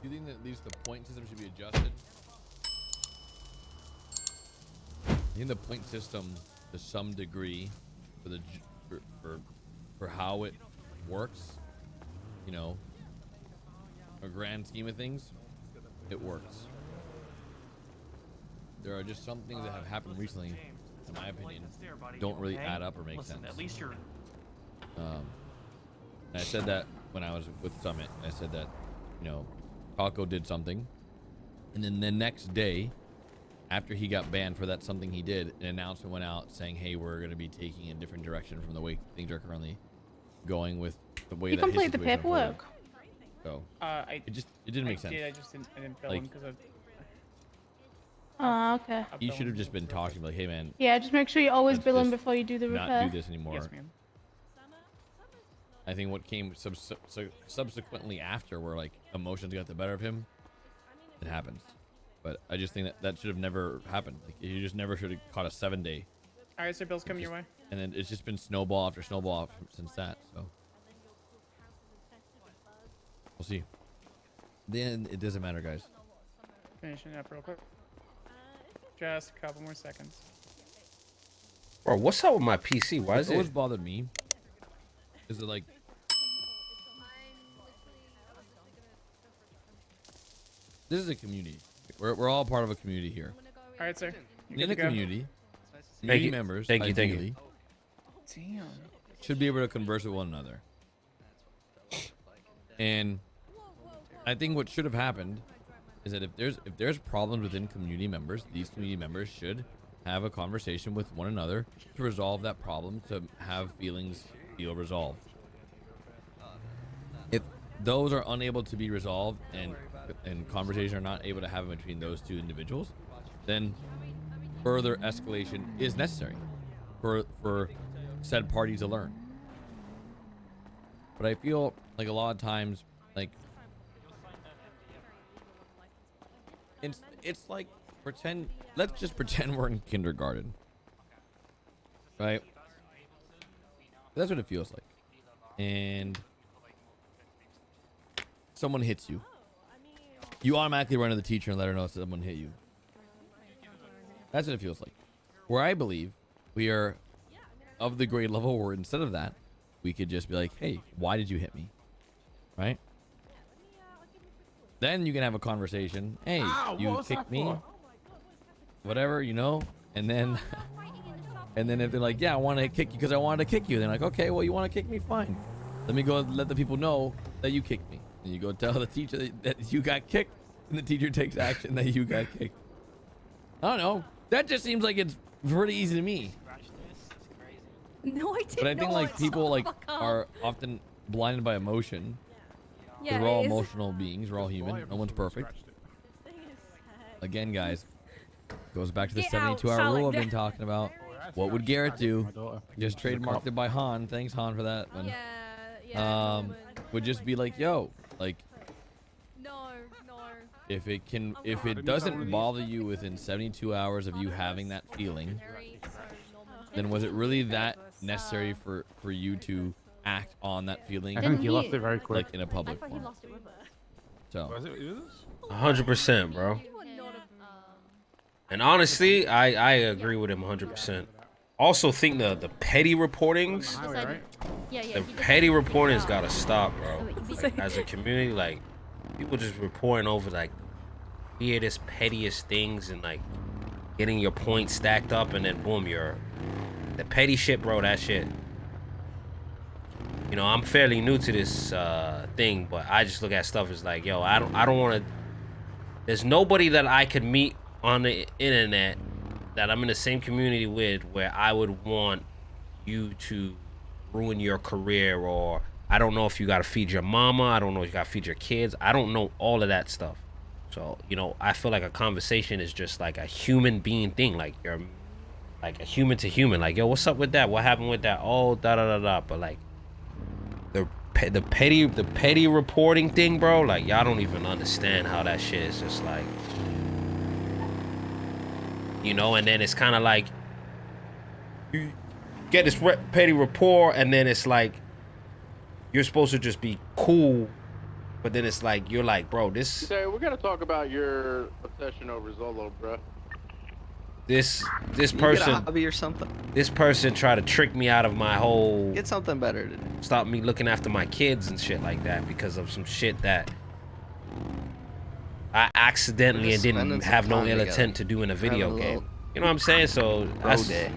Do you think that at least the point system should be adjusted? I think the point system, to some degree, for the for how it works, you know, a grand scheme of things, it works. There are just some things that have happened recently, in my opinion, don't really add up or make sense. At least you're. And I said that when I was with Summit. I said that, you know, Taco did something, and then the next day, after he got banned for that something he did, an announcement went out saying, "Hey, we're going to be taking a different direction from the way things are currently going with the way You that his complete the situation unfolded." paperwork. So It it didn't make sense. I just didn't fill Like- in because Oh, okay. He should have just been talking like, "Hey, man, Yeah, just make sure you always let's bill him just before you do the not repair. do this anymore." Yes, ma'am. I think what came subsequently after, where like emotions got the better of him, it happens. But I just think that should have never happened. Like, you just never should have caught a 7-day. All right, sir. Bill's coming your way. And then it's just been snowball after snowball since that. So we'll see. Then it doesn't matter, guys. Finishing up real quick. Just a couple more seconds. Bro, what's up with my PC? Why is What's always it? bothered me is that, like, this is a community. We're all part of a community here. All right, sir. You're In good a to go. community, Thank community you. members Thank you. ideally Damn. should be able to converse with one another. And I think what should have happened is that if there's problems within community members, these community members should have a conversation with one another to resolve that problem, to have feelings feel resolved. If those are unable to be resolved and conversations are not able to happen between those two individuals, then further escalation is necessary for said party to learn. But I feel like a lot of times, like, it's like, let's just pretend we're in kindergarten, right? That's what it feels like. And someone hits you. You automatically run to the teacher and let her know someone hit you. That's what it feels like. Where I believe we are of the grade level where instead of that, we could just be like, "Hey, why did you hit me?" Right? Then you can have a conversation. "Hey, you kicked me." Whatever, you know? And then if they're like, "Yeah, I want to kick you because I wanted to kick you." Then like, "Okay, well, you want to kick me? Fine. Let me go let the people know that you kicked me." And you go tell the teacher that you got kicked, and the teacher takes action that you got kicked. I don't know. That just seems like it's pretty easy to me. No, I didn't. But I think like people like Fuck off. are often blinded by emotion. Yeah, We're all it is. emotional beings. We're all human. No one's perfect. Again, guys, goes back to the Get out, 72-hour rule I've Charlotte. been talking about. What would Garrett do? Just trademarked it by Han. Thanks, Han, for that one. Yeah. Would just be like, "Yo, like, No. if it doesn't bother you within 72 hours of you having that feeling, then was it really that necessary for you to act on that feeling?" I think he lost it very quick. Like in a public I thought he forum. lost it with her. So 100%, bro. And honestly, I agree with him 100%. Also think the petty reportings, Yeah. the petty reporting's gotta stop, bro. Like, as a community, like, people just reporting over like weirdest, pettiest things and like getting your points stacked up, and then boom, you're the petty shit, bro. That shit. You know, I'm fairly new to this thing, but I just look at stuff as like, yo, I don't want to. There's nobody that I could meet on the internet that I'm in the same community with where I would want you to ruin your career, or I don't know if you gotta feed your mama, I don't know if you gotta feed your kids, I don't know all of that stuff. So, you know, I feel like a conversation is just like a human being thing, like you're like a human to human, like, yo, what's up with that, what happened with that, oh, da da da da. But like the petty reporting thing, bro, like y'all don't even understand how that shit is just like, you know. And then it's kind of like you get this petty rapport, and then it's like you're supposed to just be cool But then it's like you're like, bro, this Say, we're gonna talk about your obsession over Zolo, bro. this You get a person hobby or something. this person tried to trick me out of my whole Get something better to do. stop me looking after my kids and shit like that because of some shit that I accidentally We're and just spending didn't some have no time ill together. intent to do in a video Having a game. little You know what I'm saying? So bro day.